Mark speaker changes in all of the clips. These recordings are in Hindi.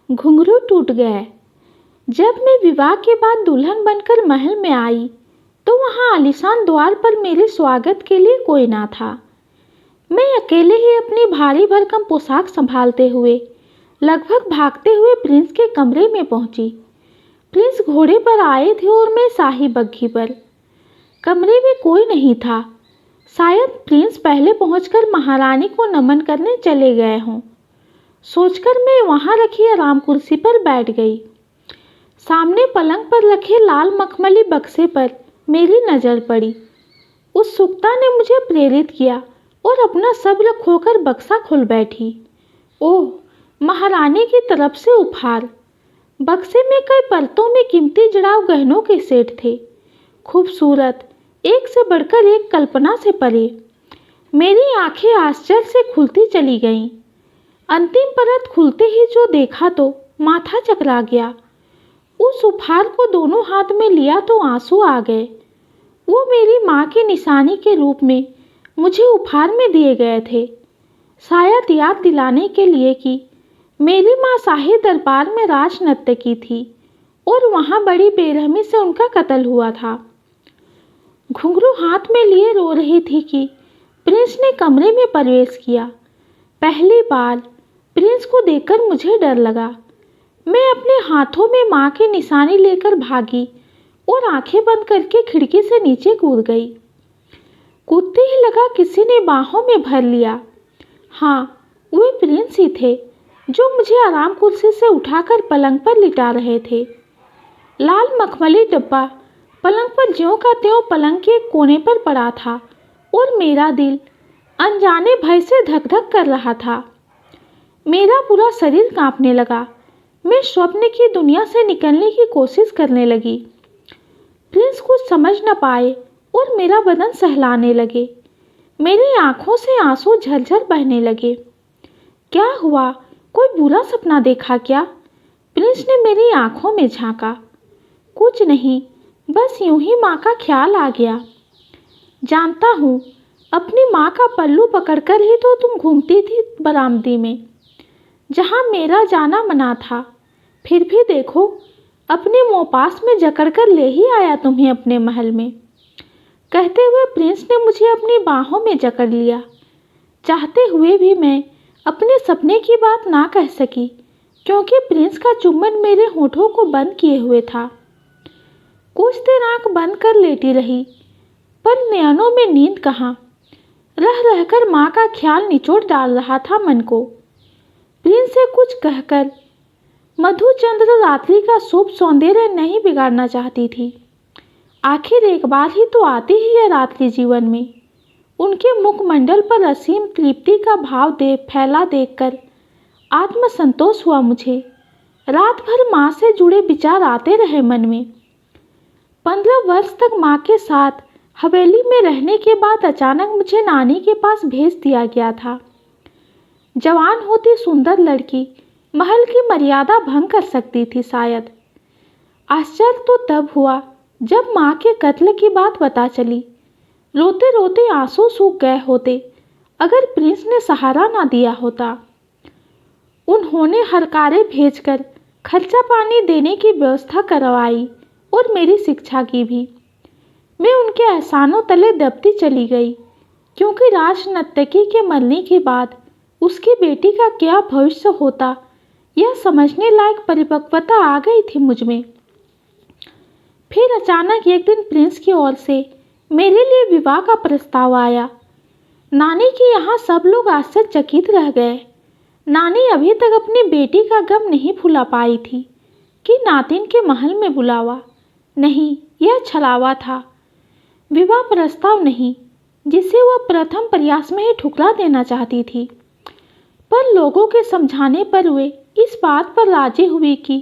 Speaker 1: घुंघरू टूट गए। जब मैं विवाह के बाद दुल्हन बनकर महल में आई तो वहां आलीशान द्वार पर मेरे स्वागत के लिए कोई ना था। मैं अकेले ही अपनी भारी भरकम पोशाक संभालते हुए लगभग भागते हुए प्रिंस के कमरे में पहुंची। प्रिंस घोड़े पर आए थे और मैं शाही बग्घी पर। कमरे में कोई नहीं था। शायद प्रिंस पहले पहुंचकर महारानी को नमन करने चले गए हों। सोचकर मैं वहां रखी आराम कुर्सी पर बैठ गई। सामने पलंग पर रखे लाल मखमली बक्से पर मेरी नज़र पड़ी। उत्सुकता ने मुझे प्रेरित किया और अपना सब्र खोकर बक्सा खोल बैठी। ओह, महारानी की तरफ से उपहार। बक्से में कई परतों में कीमती जड़ाव गहनों के सेट थे, खूबसूरत, एक से बढ़कर एक, कल्पना से परे। मेरी आंखें आश्चर्य से खुलती चली गईं। अंतिम परत खुलते ही जो देखा तो माथा चकरा गया। उस उपहार को दोनों हाथ में लिया तो आंसू आ गए। वो मेरी माँ की निशानी के रूप में मुझे उपहार में दिए गए थे, शायद याद दिलाने के लिए कि मेरी माँ शाही दरबार में राजनर्तकी थी और वहाँ बड़ी बेरहमी से उनका कत्ल हुआ था। घुंघरू हाथ में लिए रो रही थी कि प्रिंस ने कमरे में प्रवेश किया। पहली बार प्रिंस को देखकर मुझे डर लगा। मैं अपने हाथों में माँ की निशानी लेकर भागी और आंखें बंद करके खिड़की से नीचे कूद गई। कूदते ही लगा किसी ने बाहों में भर लिया। हाँ, वे प्रिंस ही थे जो मुझे आराम कुर्सी से उठाकर पलंग पर लिटा रहे थे। लाल मखमली डब्बा पलंग पर ज्यों का त्यों पलंग के एक कोने पर पड़ा था और मेरा दिल अनजाने भय से धक धक कर रहा था। मेरा पूरा शरीर कांपने लगा। मैं स्वप्न की दुनिया से निकलने की कोशिश करने लगी। प्रिंस कुछ समझ न पाए और मेरा बदन सहलाने लगे। मेरी आंखों से आंसू झरझर बहने लगे। क्या हुआ? कोई बुरा सपना देखा क्या? प्रिंस ने मेरी आंखों में झांका। कुछ नहीं, बस यूं ही माँ का ख्याल आ गया। जानता हूँ, अपनी माँ का पल्लू पकड़कर ही तो तुम घूमती थी बरामदी में, जहाँ मेरा जाना मना था। फिर भी देखो, अपने मोपास में जकड़कर ले ही आया तुम्हें अपने महल में। कहते हुए प्रिंस ने मुझे अपनी बाहों में जकड़ लिया। चाहते हुए भी मैं अपने सपने की बात ना कह सकी, क्योंकि प्रिंस का चुम्बन मेरे होठों को बंद किए हुए था। कुछ देर आंख बंद कर लेटी रही, पर नयनों में नींद कहाँ। रह रहकर माँ का ख्याल निचोड़ डाल रहा था मन को। प्रिंस से कुछ कहकर मधुचंद्र रात्रि का शुभ सौंदर्य नहीं बिगाड़ना चाहती थी। आखिर एक बार ही तो आती ही है रात्रि जीवन में। उनके मुखमंडल पर असीम तृप्ति का भाव फैला देखकर आत्मसंतोष हुआ मुझे। रात भर माँ से जुड़े विचार आते रहे मन में। 15 वर्ष तक माँ के साथ हवेली में रहने के बाद अचानक मुझे नानी के पास भेज दिया गया था। जवान होती सुंदर लड़की महल की मर्यादा भंग कर सकती थी शायद। आश्चर्य तो तब हुआ जब माँ के कत्ल की बात पता चली। रोते रोते आंसू सूख गए होते अगर प्रिंस ने सहारा ना दिया होता। उन्होंने हरकारे भेजकर खर्चा पानी देने की व्यवस्था करवाई और मेरी शिक्षा की भी। मैं उनके एहसानों तले दबती चली गई, क्योंकि राजनर्तकी के मरने के बाद उसकी बेटी का क्या भविष्य होता, यह समझने लायक परिपक्वता आ गई थी मुझ में। फिर अचानक एक दिन प्रिंस की ओर से मेरे लिए विवाह का प्रस्ताव आया। नानी के यहाँ सब लोग आश्चर्यचकित रह गए। नानी अभी तक अपनी बेटी का गम नहीं भुला पाई थी कि नातिन के महल में बुलावा। नहीं, यह छलावा था, विवाह प्रस्ताव नहीं, जिसे वह प्रथम प्रयास में ही ठुकरा देना चाहती थी। पर लोगों के समझाने पर वे इस बात पर राजी हुई कि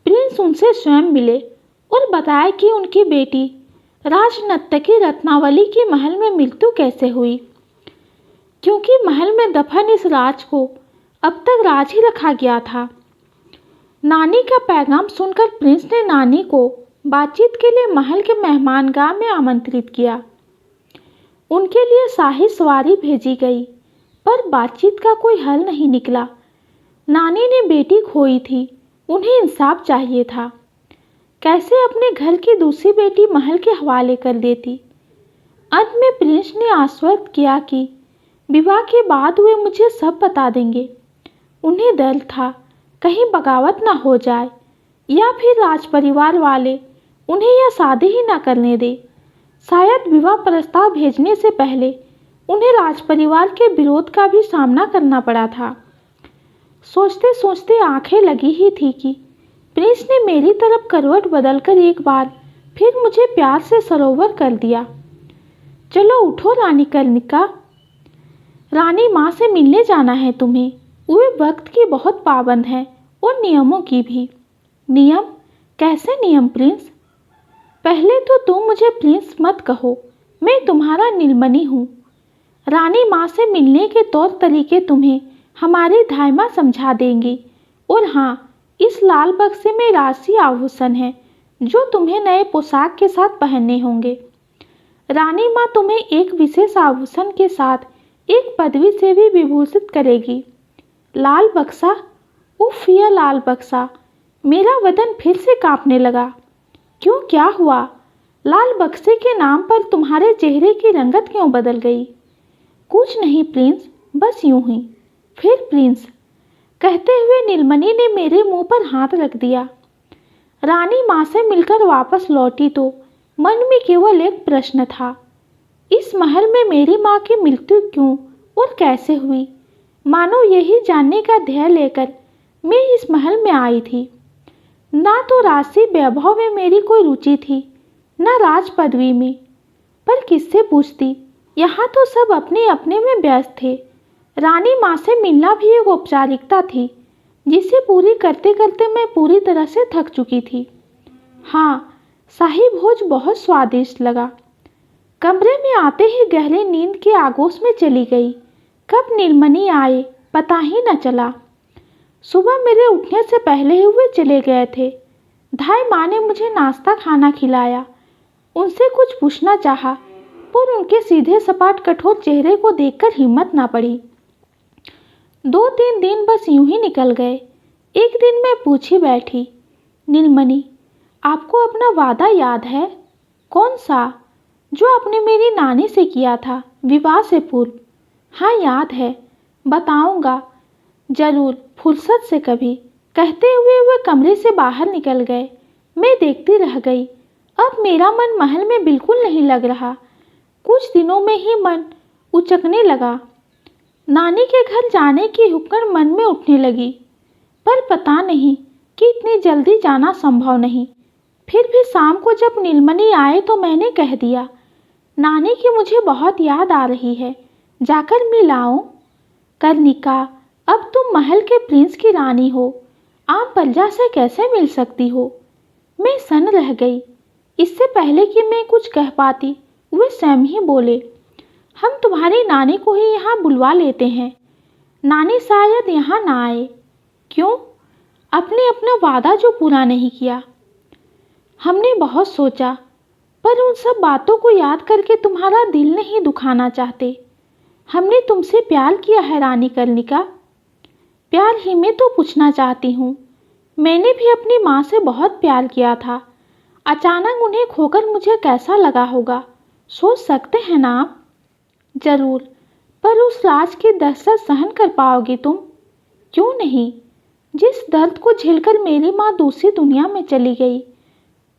Speaker 1: प्रिंस उनसे स्वयं मिले और बताया कि उनकी बेटी राजनर्तकी रत्नावली की महल में मृत्यु कैसे हुई, क्योंकि महल में दफन इस राज को अब तक राज ही रखा गया था। नानी का पैगाम सुनकर प्रिंस ने नानी को बातचीत के लिए महल के मेहमानगाह में आमंत्रित किया। उनके लिए शाही सवारी भेजी गई, पर बातचीत का कोई हल नहीं निकला। नानी ने बेटी खोई थी, उन्हें इंसाफ चाहिए था। कैसे अपने घर की दूसरी बेटी महल के हवाले कर देती। अंत में प्रिंस ने आश्वस्त किया कि विवाह के बाद वे मुझे सब बता देंगे। उन्हें डर था कहीं बगावत ना हो जाए या फिर राज परिवार वाले उन्हें यह शादी ही ना करने दे। शायद विवाह प्रस्ताव भेजने से पहले उन्हें राज परिवार के विरोध का भी सामना करना पड़ा था। सोचते सोचते आंखें लगी ही थी कि प्रिंस ने मेरी तरफ करवट बदलकर एक बार फिर मुझे प्यार से सरोवर कर दिया। चलो उठो रानी कर्णिका, रानी माँ से मिलने जाना है तुम्हें। वे वक्त की बहुत पाबंद है और नियमों की भी। नियम? कैसे नियम प्रिंस? पहले तो तुम मुझे प्रिंस मत कहो, मैं तुम्हारा नीलमणि हूँ। रानी माँ से मिलने के तौर तरीके तुम्हें हमारी धायमा समझा देंगी। और हाँ, इस लाल बक्से में राशि आभूषण है जो तुम्हें नए पोशाक के साथ पहनने होंगे। रानी माँ तुम्हें एक विशेष आभूषण के साथ एक पदवी से भी विभूषित करेगी। लाल बक्सा? उफ, यह लाल बक्सा! मेरा बदन फिर से कांपने लगा। क्यों, क्या हुआ? लाल बक्से के नाम पर तुम्हारे चेहरे की रंगत क्यों बदल गई? कुछ नहीं प्रिंस, बस यूं ही। फिर प्रिंस, कहते हुए नीलमणि ने मेरे मुंह पर हाथ रख दिया। रानी माँ से मिलकर वापस लौटी तो मन में केवल एक प्रश्न था, इस महल में मेरी माँ की मृत्यु क्यों और कैसे हुई? मानो यही जानने का ध्येय लेकर मैं इस महल में आई थी। ना तो राशि वैभव में मेरी कोई रुचि थी, ना राज पदवी में, पर किससे पूछती? यहाँ तो सब अपने अपने में व्यस्त थे। रानी माँ से मिलना भी एक औपचारिकता थी जिसे पूरी करते करते मैं पूरी तरह से थक चुकी थी। हाँ, शाही भोज बहुत स्वादिष्ट लगा। कमरे में आते ही गहरी नींद के आगोश में चली गई। कब नीलमणि आए पता ही न चला। सुबह मेरे उठने से पहले ही वे चले गए थे। धाई माँ ने मुझे नाश्ता खाना खिलाया। उनसे कुछ पूछना चाहा, पर उनके सीधे सपाट कठोर चेहरे को देखकर हिम्मत ना पड़ी। 2-3 दिन बस यूं ही निकल गए। एक दिन मैं पूछी बैठी, नीलमणि, आपको अपना वादा याद है? कौन सा? जो आपने मेरी नानी से किया था विवाह से पूर्व। हाँ याद है, बताऊंगा जरूर, फुर्सत से कभी, कहते हुए वे कमरे से बाहर निकल गए। मैं देखती रह गई। अब मेरा मन महल में बिल्कुल नहीं लग रहा। कुछ दिनों में ही मन उचकने लगा। नानी के घर जाने की हुक्कड़ मन में उठने लगी, पर पता नहीं कि इतनी जल्दी जाना संभव नहीं। फिर भी शाम को जब नीलमणि आए तो मैंने कह दिया, नानी की मुझे बहुत याद आ रही है, जाकर मिल आऊं। कर्णिका, अब तुम महल के प्रिंस की रानी हो, आम प्रजा से कैसे मिल सकती हो? मैं सन्न रह गई। इससे पहले कि मैं कुछ कह पाती वे स्वयं ही बोले, हम तुम्हारी नानी को ही यहाँ बुलवा लेते हैं। नानी शायद यहाँ ना आए। क्यों? आपने अपना वादा जो पूरा नहीं किया। हमने बहुत सोचा, पर उन सब बातों को याद करके तुम्हारा दिल नहीं दुखाना चाहते। हमने तुमसे प्यार किया है रानी कर्णिका। प्यार ही में तो पूछना चाहती हूँ। मैंने भी अपनी माँ से बहुत प्यार किया था। अचानक उन्हें खोकर मुझे कैसा लगा होगा, सोच सकते हैं ना आप? जरूर, पर उस राज की दहशत सहन कर पाओगी तुम? क्यों नहीं? जिस दर्द को झेलकर मेरी माँ दूसरी दुनिया में चली गई,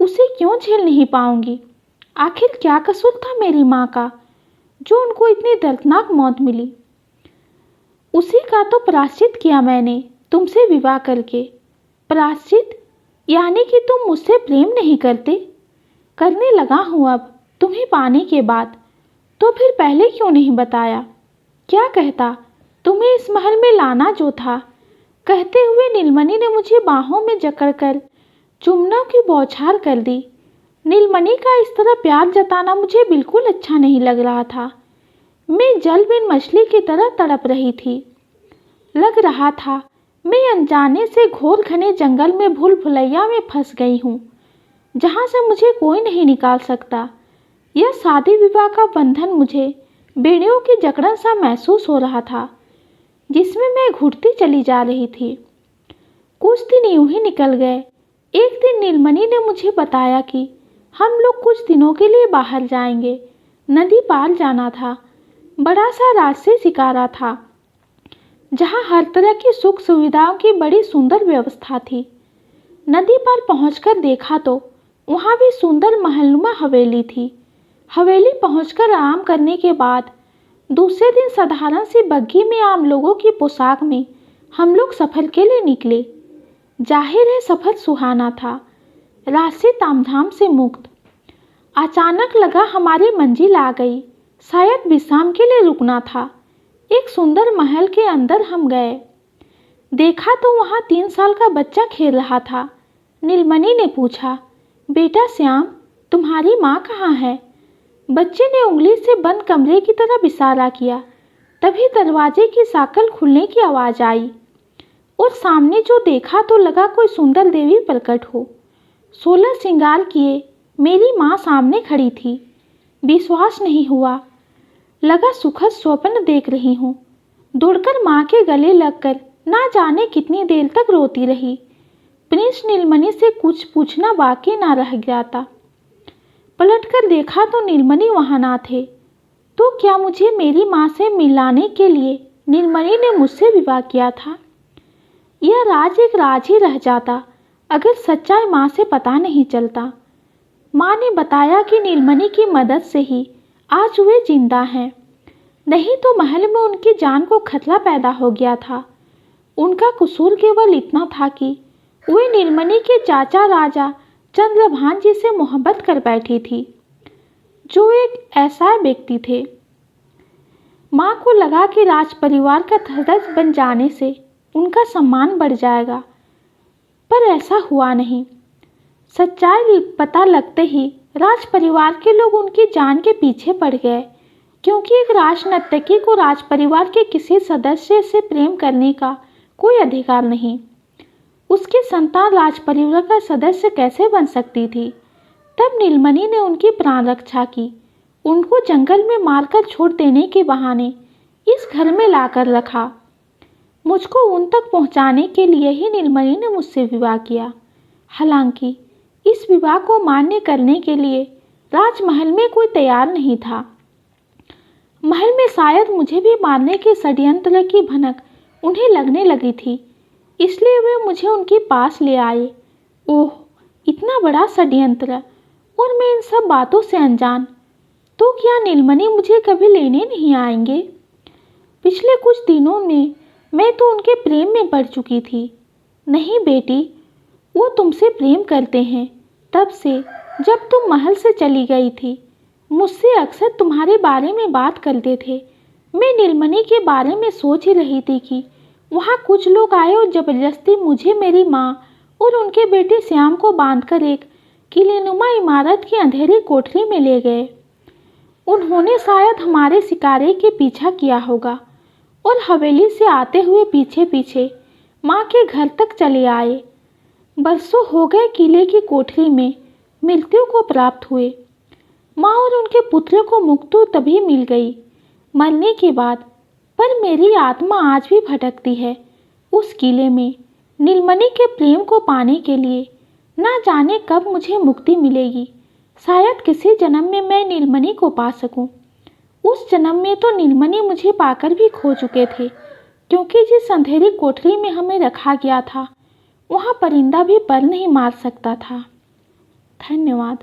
Speaker 1: उसे क्यों झेल नहीं पाऊंगी? आखिर क्या कसूर था मेरी माँ का जो उनको इतनी दर्दनाक मौत मिली? उसी का तो प्रायश्चित किया मैंने तुमसे विवाह करके। प्रायश्चित? यानी कि तुम मुझसे प्रेम नहीं करते? करने लगा हूँ अब, तुम्हें पाने के बाद। तो फिर पहले क्यों नहीं बताया? क्या कहता, तुम्हें इस महल में लाना जो था। कहते हुए नीलमणि ने मुझे बाहों में जकड़कर चुम्बनों की बौछार कर दी। नीलमणि का इस तरह प्यार जताना मुझे बिल्कुल अच्छा नहीं लग रहा था। मैं जल बिन मछली की तरह तड़प रही थी। लग रहा था मैं अनजाने से घोर घने जंगल में भूल भुलैया में फंस गई हूँ, जहाँ से मुझे कोई नहीं निकाल सकता। यह शादी विवाह का बंधन मुझे बेड़ियों की जकड़न सा महसूस हो रहा था। जिसमें मैं घुटती चली जा रही थी। कुछ दिन यूं ही निकल गए। एक दिन नीलमणि ने मुझे बताया कि हम लोग कुछ दिनों के लिए बाहर जाएंगे। नदी पार जाना था। बड़ा सा राजसी शिकारा था जहाँ हर तरह की सुख सुविधाओं की बड़ी सुंदर व्यवस्था थी। नदी पर पहुंचकर देखा तो वहाँ भी सुंदर महलनुमा हवेली थी। हवेली पहुंचकर आराम करने के बाद दूसरे दिन साधारण सी बग्घी में आम लोगों की पोशाक में हम लोग सफ़र के लिए निकले। जाहिर है सफ़र सुहाना था, राशि तामझाम से मुक्त। अचानक लगा हमारी मंजिल आ गई। शायद विश्राम के लिए रुकना था। एक सुंदर महल के अंदर हम गए। देखा तो वहाँ 3 साल का बच्चा खेल रहा था। नीलमणि ने पूछा, बेटा श्याम, तुम्हारी माँ कहाँ है? बच्चे ने उंगली से बंद कमरे की तरफ इशारा किया। तभी दरवाजे की साकल खुलने की आवाज़ आई और सामने जो देखा तो लगा कोई सुंदर देवी प्रकट हो। 16 श्रृंगार किए मेरी माँ सामने खड़ी थी। विश्वास नहीं हुआ। लगा सुखद स्वप्न देख रही हूँ। दौड़कर माँ के गले लगकर ना जाने कितनी देर तक रोती रही। प्रिंस नीलमणि से कुछ पूछना बाकी ना रह गया था। पलटकर देखा तो नीलमणि वहाँ ना थे। तो क्या मुझे मेरी माँ से मिलाने के लिए नीलमणि ने मुझसे विवाह किया था? यह राज एक राज ही रह जाता अगर सच्चाई माँ से पता नहीं चलता। माँ ने बताया कि नीलमणि की मदद से ही आज वे जिंदा हैं, नहीं तो महल में उनकी जान को खतरा पैदा हो गया था। उनका कसूर केवल इतना था कि वे नीलमणि के चाचा राजा चंद्रभान जी से मोहब्बत कर बैठी थी, जो एक ऐसा व्यक्ति थे। माँ को लगा कि राज परिवार का सदस्य बन जाने से उनका सम्मान बढ़ जाएगा, पर ऐसा हुआ नहीं। सच्चाई पता लगते ही राज परिवार के लोग उनकी जान के पीछे पड़ गए, क्योंकि एक राजनर्तकी को राज परिवार के किसी सदस्य से प्रेम करने का कोई अधिकार नहीं। उसकी संतान राज परिवार का सदस्य कैसे बन सकती थी? तब नीलमणि ने उनकी प्राण रक्षा की। उनको जंगल में मारकर छोड़ देने के बहाने इस घर में लाकर रखा। मुझको उन तक पहुंचाने के लिए ही नीलमणि ने मुझसे विवाह किया। हालांकि इस विवाह को मान्य करने के लिए राजमहल में कोई तैयार नहीं था। महल में शायद मुझे भी मारने के षड्यंत्र की भनक उन्हें लगने लगी थी, इसलिए वे मुझे उनके पास ले आए। ओह, इतना बड़ा षड्यंत्र, और मैं इन सब बातों से अनजान। तो क्या नीलमणि मुझे कभी लेने नहीं आएंगे? पिछले कुछ दिनों में मैं तो उनके प्रेम में पड़ चुकी थी। नहीं बेटी, वो तुमसे प्रेम करते हैं तब से जब तुम महल से चली गई थी। मुझसे अक्सर तुम्हारे बारे में बात करते थे। मैं नीलमणि के बारे में सोच ही रही थी कि वहाँ कुछ लोग आए और ज़बरदस्ती मुझे, मेरी माँ और उनके बेटे श्याम को बांधकर एक किलेनुमा इमारत की अंधेरी कोठरी में ले गए। उन्होंने शायद हमारे शिकारे के पीछा किया होगा और हवेली से आते हुए पीछे पीछे माँ के घर तक चले आए। बरसों हो गए किले की कोठरी में मृत्यु को प्राप्त हुए। माँ और उनके पुत्र को मुक्ति तभी मिल गई मरने के बाद, पर मेरी आत्मा आज भी भटकती है उस किले में। नीलमणि के प्रेम को पाने के लिए ना जाने कब मुझे मुक्ति मिलेगी। शायद किसी जन्म में मैं नीलमणि को पा सकूं। उस जन्म में तो नीलमणि मुझे पाकर भी खो चुके थे, क्योंकि जिस अंधेरी कोठरी में हमें रखा गया था वहाँ परिंदा भी पर नहीं मार सकता था। धन्यवाद।